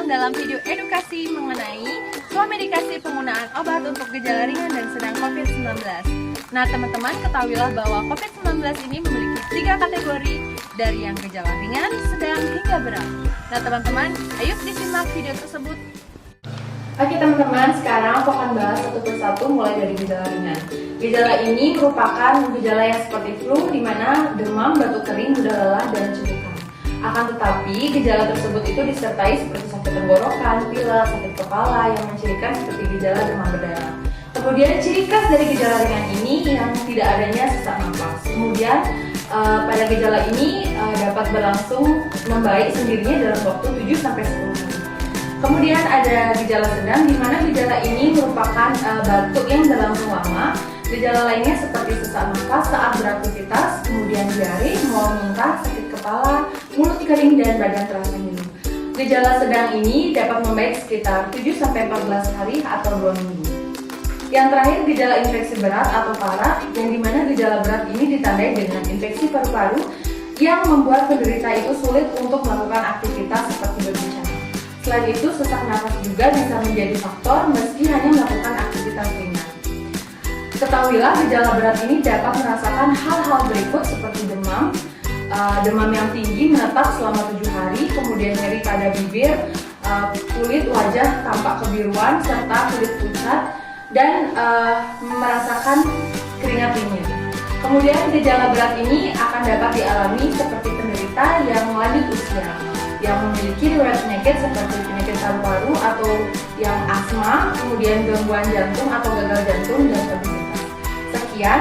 datang dalam video edukasi mengenai medikasi penggunaan obat untuk gejala ringan dan sedang COVID-19. Nah, teman-teman ketahuilah bahwa COVID-19 ini memiliki 3 kategori, dari yang gejala ringan, sedang, hingga berat. Nah, teman-teman, ayo disimak video tersebut. Oke teman-teman, sekarang aku akan bahas satu persatu mulai dari gejala ringan. Gejala ini merupakan gejala yang seperti flu, di mana demam, batuk kering, mudah lelah, dan cekukan. Akan tetapi, gejala tersebut itu disertai seperti sakit tenggorokan, pilek, sakit kepala yang mencirikan seperti gejala demam berdarah. Kemudian ciri khas dari gejala ringan ini yang tidak adanya sesak napas. Kemudian pada gejala ini dapat berlangsung membaik sendirinya dalam waktu 7-10 hari. Kemudian ada gejala sedang, di mana gejala ini merupakan batuk yang berlangsung lama. Gejala lainnya seperti sesak napas saat beraktivitas, kemudian diare, mual muntah, sakit kepala, mulut kering, dan badan terasa nyeri. Gejala sedang ini dapat membaik sekitar 7-14 hari atau 2 minggu. Yang terakhir, gejala infeksi berat atau parah, yang dimana gejala berat ini ditandai dengan infeksi paru-paru yang membuat penderita itu sulit untuk melakukan aktivitas seperti berbicara. Selain itu, sesak napas juga bisa menjadi faktor meski hanya melakukan aktivitas ringan. Ketahuilah, gejala berat ini dapat merasakan hal-hal berikut seperti demam, demam yang tinggi menetap selama 7 hari, kemudian nyeri pada bibir, kulit wajah tampak kebiruan, serta kulit pucat, dan merasakan keringat dingin. Kemudian gejala berat ini akan dapat dialami seperti penderita yang lanjut usia, yang memiliki riwayat penyakit seperti penyakit paru-paru atau yang asma, kemudian gangguan jantung atau gagal jantung, dan obesitas. Sekian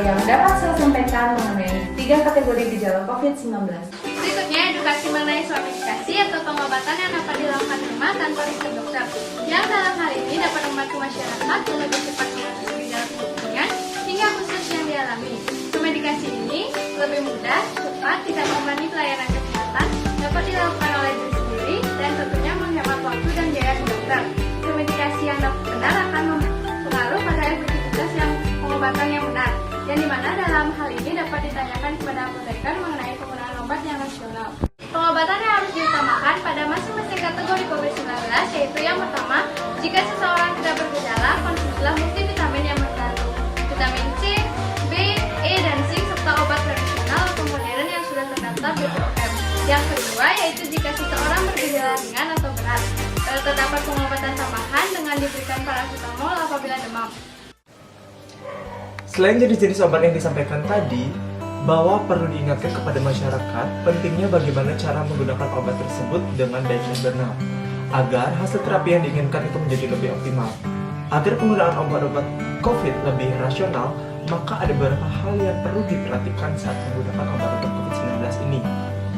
yang dapat saya sampaikan mengenai 3 kategori gejala COVID-19. Berikutnya, edukasi mengenai medikasi atau pengobatan yang dapat dilakukan di rumah tanpa resep dokter, yang dalam hal ini dapat membantu masyarakat yang lebih cepat mengatasi gejala ringan hingga khusus yang dialami. Medikasi ini lebih mudah, cepat, tidak membebani pelayanan kesehatan, dapat dilakukan oleh diri sendiri, dan tentunya menghemat waktu dan biaya ke dokter. Medikasi yang benar akan mempengaruhi pada efektivitas yang pengobatan yang benar, yang dimana dalam hal ini dapat ditanyakan kepada apoteker mengenai penggunaan obat yang rasional. Pengobatan yang harus diutamakan pada masing-masing kategori COVID-19, yaitu yang pertama, jika seseorang tidak bergejala, konsumsilah multivitamin yang mengandung vitamin C, B, E, dan zinc, serta obat tradisional atau modern yang sudah terdaftar BPOM. Yang kedua, yaitu jika seseorang bergejala ringan atau berat, terdapat pengobatan tambahan dengan diberikan paracetamol apabila demam. Selain jenis-jenis obat yang disampaikan tadi, bahwa perlu diingatkan kepada masyarakat pentingnya bagaimana cara menggunakan obat tersebut dengan baik dan benar, agar hasil terapi yang diinginkan itu menjadi lebih optimal. Agar penggunaan obat-obat COVID lebih rasional, maka ada beberapa hal yang perlu diperhatikan saat menggunakan obat-obat COVID-19 ini.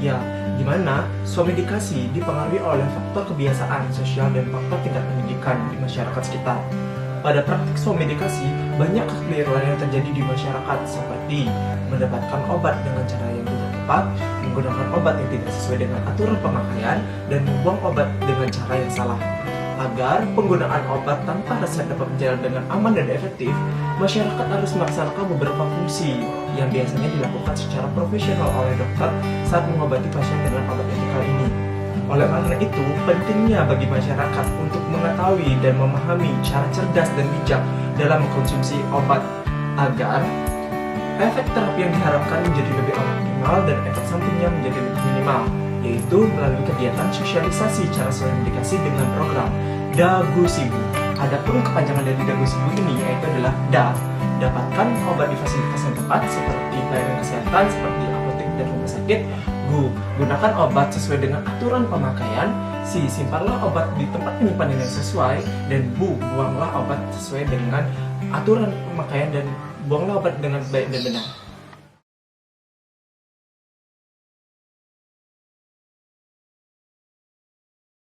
Ya, di mana medikasi dipengaruhi oleh faktor kebiasaan sosial dan faktor tingkat pendidikan di masyarakat sekitar. Pada praktik medikasi, banyak kekeliruan yang terjadi di masyarakat seperti mendapatkan obat dengan cara yang tidak tepat, menggunakan obat yang tidak sesuai dengan aturan pemakaian, dan membuang obat dengan cara yang salah. Agar penggunaan obat tanpa resep dapat berjalan dengan aman dan efektif, masyarakat harus melaksanakan beberapa fungsi yang biasanya dilakukan secara profesional oleh dokter saat mengobati pasien dengan obat etikal ini. Oleh karena itu, pentingnya bagi masyarakat untuk mengetahui dan memahami cara cerdas dan bijak dalam mengkonsumsi obat agar efek terapi yang diharapkan menjadi lebih optimal dan efek sampingnya menjadi lebih minimal, yaitu melalui kegiatan sosialisasi cara medikasi dengan program Dagusibu. Adapun kepanjangan dari Dagusibu ini yaitu adalah DA, dapatkan obat di fasilitas yang tepat seperti pelayanan kesehatan seperti apotek dan rumah sakit. Gu, gunakan obat sesuai dengan aturan pemakaian. Si, simpanlah obat di tempat penyimpanan yang sesuai. Dan Bu, buanglah obat sesuai dengan aturan pemakaian dan buanglah obat dengan baik dan benar.